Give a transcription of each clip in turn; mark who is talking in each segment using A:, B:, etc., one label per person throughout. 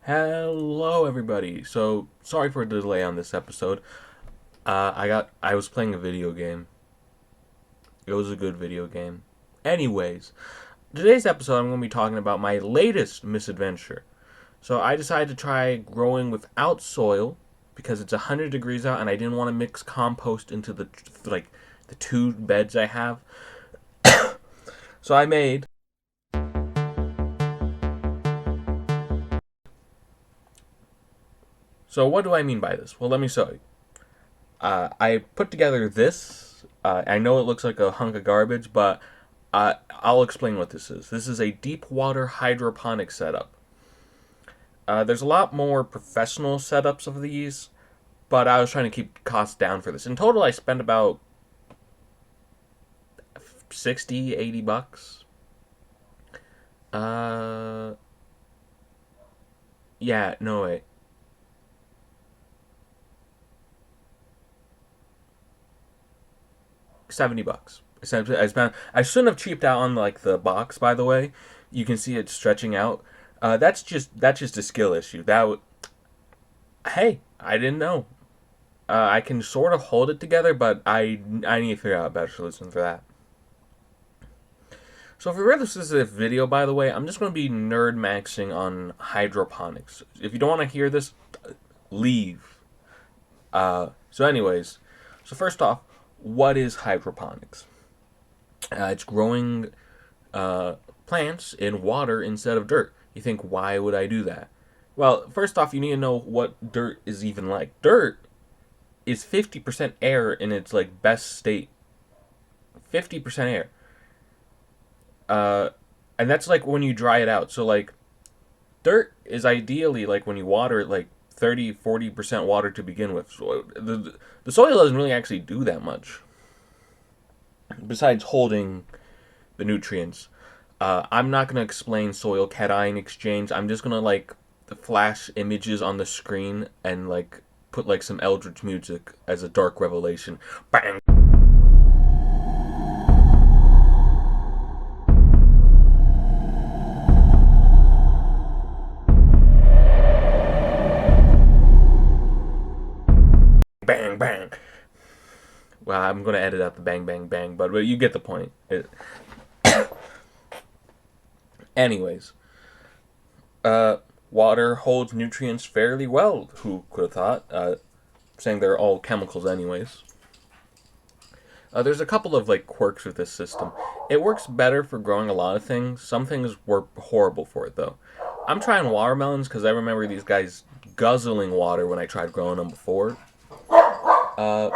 A: Hello, everybody. So sorry for the delay on this episode. I was playing a video game. It was a good video game. Anyways, today's episode I'm going to be talking about my latest misadventure. So I decided to try growing without soil because it's 100 degrees out and I didn't want to mix compost into the two beds I have. So I made. So what do I mean by this? Well, let me show you. I put together this. I know it looks like a hunk of garbage, but I'll explain what this is. This is a deep water hydroponic setup. There's a lot more professional setups of these, but I was trying to keep costs down for this. In total, I spent about 60, 80 bucks. Uh, yeah, no way. 70 bucks. Essentially, I shouldn't have cheaped out on like the box. By the way, you can see it stretching out. That's just a skill issue. Hey, I didn't know. I can sort of hold it together, but I need to figure out a better solution for that. So for this is a video, by the way, I'm just going to be nerd maxing on hydroponics. If you don't want to hear this, leave. So first off, what is hydroponics? It's growing plants in water instead of dirt. You think, why would I do that? Well, first off, you need to know what dirt is even like. Dirt is 50% air in its like best state. 50% air. Uh, and that's like when you dry it out. So like dirt is ideally like when you water it like 30-40% water to begin with. So the soil doesn't really actually do that much besides holding the nutrients. I'm not gonna explain soil cation exchange. I'm just gonna like flash images on the screen and like put like some eldritch music as a dark revelation. Bang. Bang bang. Well, I'm gonna edit out the bang bang bang, but you get the point. Anyways, uh, water holds nutrients fairly well. Who could have thought? Saying they're all chemicals, anyways. There's a couple of like quirks with this system. It works better for growing a lot of things. Some things work horrible for it though. I'm trying watermelons because I remember these guys guzzling water when I tried growing them before. Uh,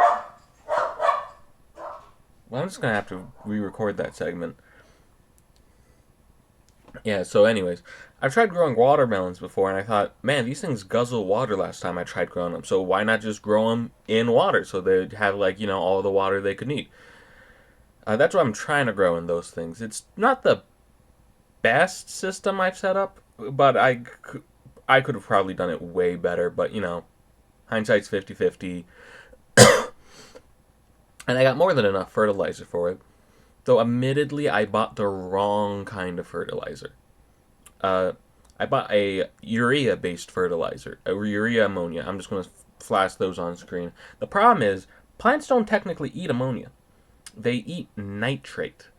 A: well, I'm just gonna have to re-record that segment. Yeah, so anyways, I've tried growing watermelons before, and I thought, man, these things guzzle water last time I tried growing them. So why not just grow them in water so they'd have, like, all the water they could need? That's what I'm trying to grow in those things. It's not the best system I've set up, but I could have probably done it way better. But, hindsight's 50-50. And I got more than enough fertilizer for it. Though, admittedly, I bought the wrong kind of fertilizer. Uh, I bought a urea-based fertilizer, a urea ammonia. I'm just going to flash those on screen. The problem is, plants don't technically eat ammonia. They eat nitrate,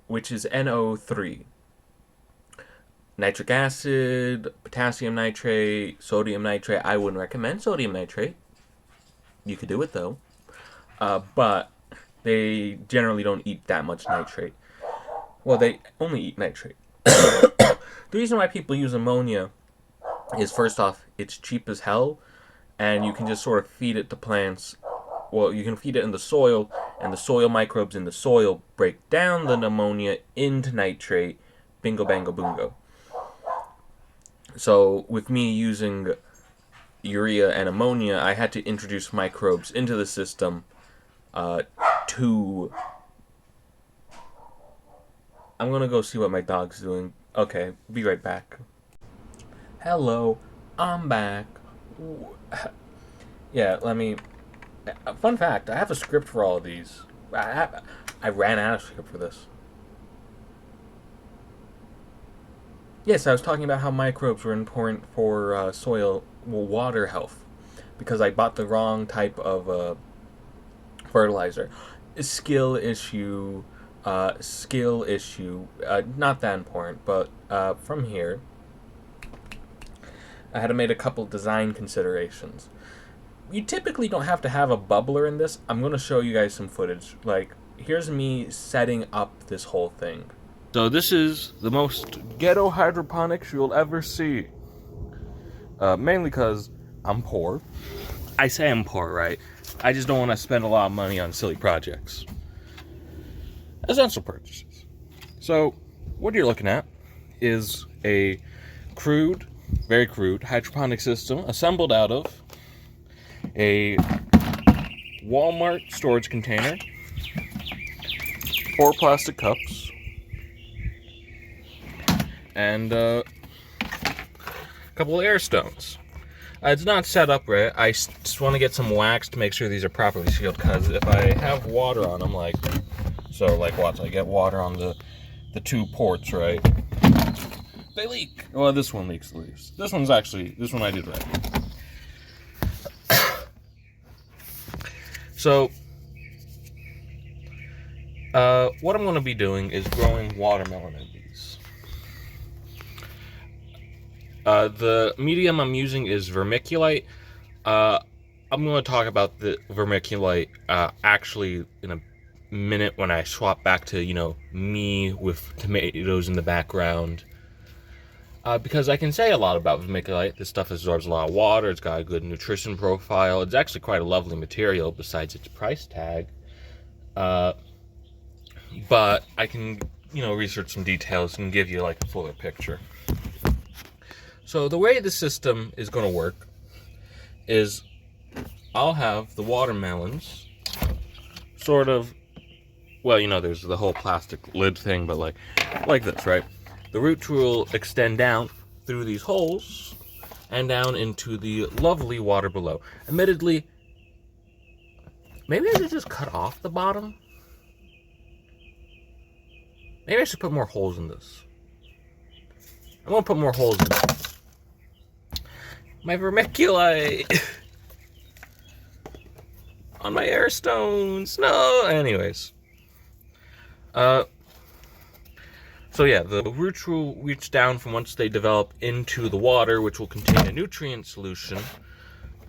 A: which is NO3. Nitric acid, potassium nitrate, sodium nitrate. I wouldn't recommend sodium nitrate. You could do it, though. But they generally don't eat that much nitrate. Well, they only eat nitrate. The reason why people use ammonia is, first off, it's cheap as hell, and you can just sort of feed it to plants. Well, you can feed it in the soil, and the soil microbes in the soil break down the ammonia into nitrate. Bingo, bango, boongo. So, with me using urea and ammonia, I had to introduce microbes into the system to... I'm gonna go see what my dog's doing. Okay, be right back. Hello, I'm back. Yeah, let me... Fun fact, I have a script for all of these. I ran out of script for this. Yes, I was talking about how microbes were important for soil, well, water health, because I bought the wrong type of fertilizer. Skill issue, skill issue. Not that important, but from here, I had to make a couple design considerations. You typically don't have to have a bubbler in this. I'm going to show you guys some footage. Like, here's me setting up this whole thing. So this is the most ghetto hydroponics you'll ever see. Mainly because I'm poor. I say I'm poor, right? I just don't want to spend a lot of money on silly projects. Essential purchases. So, what you're looking at is a crude, very crude, hydroponic system assembled out of a Walmart storage container, 4 plastic cups, and a couple of air stones. It's not set up right. I just want to get some wax to make sure these are properly sealed, because if I have water on them, like, so like watch, I get water on the 2 ports, right? They leak. Well, this one leaks the least. This one I did right. So, what I'm going to be doing is growing watermelon in these. The medium I'm using is vermiculite. I'm going to talk about the vermiculite actually in a minute when I swap back to, me with tomatoes in the background. Because I can say a lot about vermiculite. This stuff absorbs a lot of water. It's got a good nutrition profile. It's actually quite a lovely material besides its price tag. But I can, research some details and give you like a fuller picture. So the way the system is going to work is I'll have the watermelons sort of, well, there's the whole plastic lid thing, but like this, right? The roots will extend down through these holes and down into the lovely water below. Admittedly, maybe I should just cut off the bottom. Maybe I should put more holes in this. I'm going to put more holes in this. My vermiculite on my air stones. No, anyways. So yeah, the roots will reach down from once they develop into the water, which will contain a nutrient solution.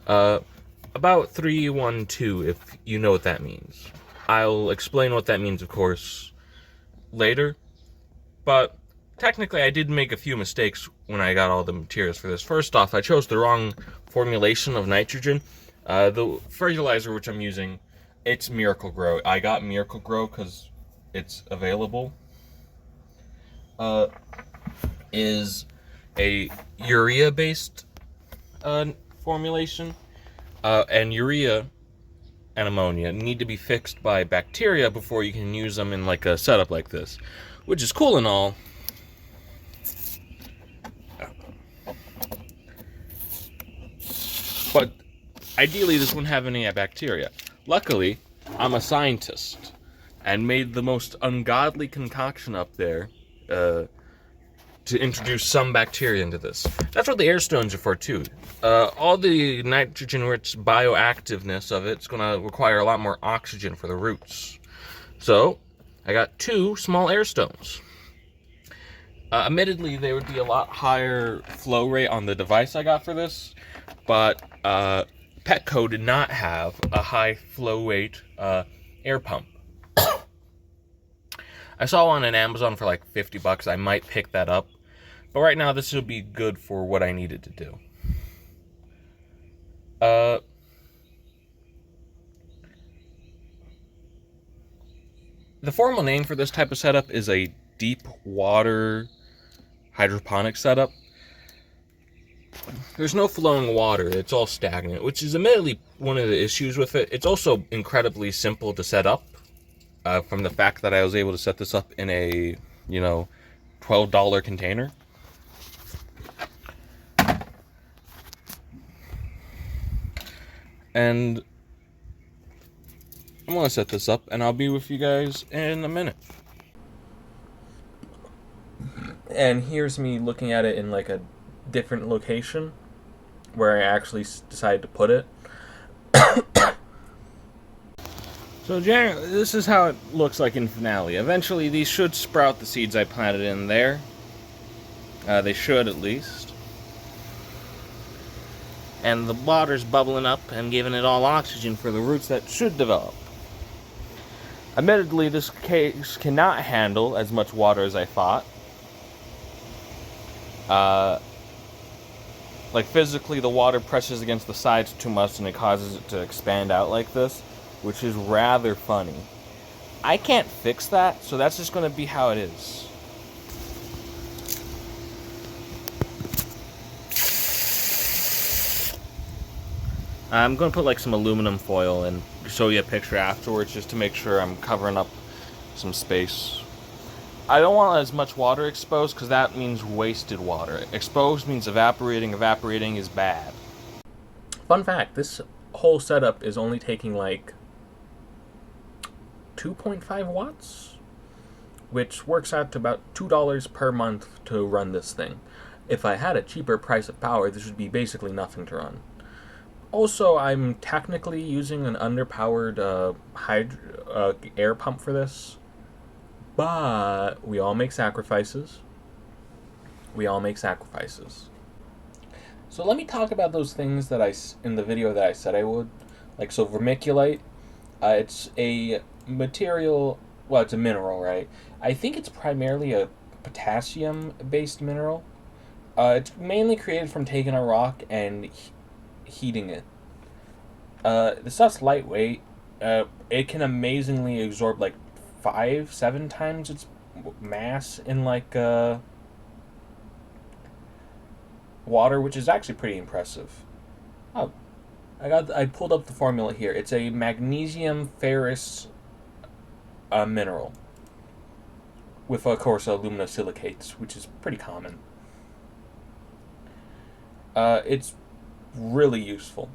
A: About 312, if you know what that means. I'll explain what that means, of course, later. But technically, I did make a few mistakes when I got all the materials for this. First off, I chose the wrong formulation of nitrogen. The fertilizer which I'm using, it's Miracle Grow. I got Miracle Grow because it's available. Is a urea-based formulation, and urea and ammonia need to be fixed by bacteria before you can use them in like a setup like this, which is cool and all. But ideally, this wouldn't have any bacteria. Luckily, I'm a scientist and made the most ungodly concoction up there to introduce some bacteria into this. That's what the air stones are for too. All the nitrogen-rich bioactiveness of it's going to require a lot more oxygen for the roots. So, I got 2 small air stones. Admittedly, there would be a lot higher flow rate on the device I got for this, but Petco did not have a high flow rate air pump. I saw one on Amazon for like $50. I might pick that up. But right now, this would be good for what I needed to do. The formal name for this type of setup is a deep water hydroponic setup. There's no flowing water. It's all stagnant, which is admittedly one of the issues with it. It's also incredibly simple to set up. From the fact that I was able to set this up in a, $12 container. And I'm going to set this up, and I'll be with you guys in a minute. And here's me looking at it in like a different location where I actually decided to put it. So generally, this is how it looks like in finale. Eventually, these should sprout the seeds I planted in there. They should, at least. And the water's bubbling up and giving it all oxygen for the roots that should develop. Admittedly, this case cannot handle as much water as I thought. Like physically, the water presses against the sides too much and it causes it to expand out like this, which is rather funny. I can't fix that, so that's just going to be how it is. I'm going to put like some aluminum foil and show you a picture afterwards just to make sure I'm covering up some space. I don't want as much water exposed because that means wasted water. Exposed means evaporating. Evaporating is bad. Fun fact, this whole setup is only taking like 2.5 watts, which works out to about $2 per month to run this thing. If I had a cheaper price of power, this would be basically nothing to run. Also, I'm technically using an underpowered air pump for this, but we all make sacrifices. We all make sacrifices. So let me talk about those things that in the video that I said I would. Like, so vermiculite, it's a material, well, it's a mineral, right? I think it's primarily a potassium-based mineral. It's mainly created from taking a rock and heating it. The stuff's lightweight. It can amazingly absorb like 5-7 times its mass in like water, which is actually pretty impressive. Oh, I pulled up the formula here. It's a magnesium ferrous mineral with, of course, aluminosilicates, which is pretty common. It's really useful.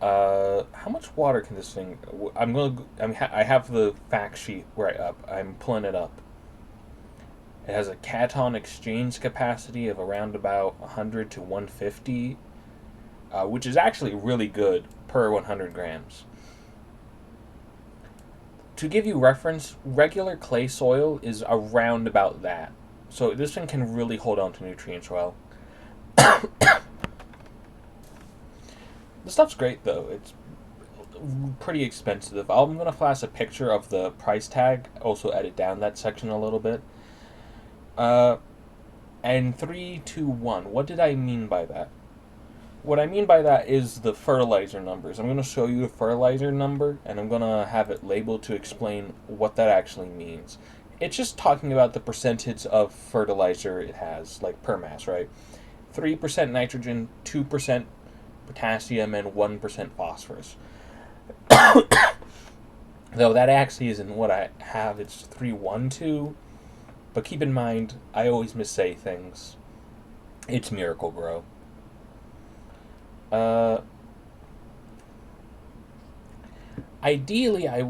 A: How much water can this thing? I have the fact sheet I'm pulling it up. It has a cation exchange capacity of around about 100 to 150, which is actually really good per 100 grams. To give you reference, regular clay soil is around about that. So this thing can really hold on to nutrients well. The stuff's great, though. It's pretty expensive. I'm going to flash a picture of the price tag, also edit down that section a little bit. And 3, 2, 1. What did I mean by that? What I mean by that is the fertilizer numbers. I'm going to show you the fertilizer number, and I'm going to have it labeled to explain what that actually means. It's just talking about the percentage of fertilizer it has, like per mass, right? 3% nitrogen, 2% potassium, and 1% phosphorus. Though that actually isn't what I have. It's 312. But keep in mind, I always missay things. It's Miracle-Gro. Ideally, I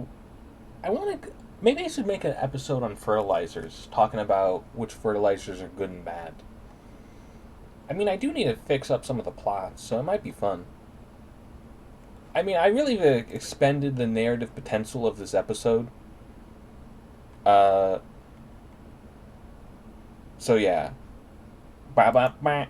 A: want to... Maybe I should make an episode on fertilizers, talking about which fertilizers are good and bad. I mean, I do need to fix up some of the plots, so it might be fun. I mean, I really expended the narrative potential of this episode. So yeah. Bye bye bye.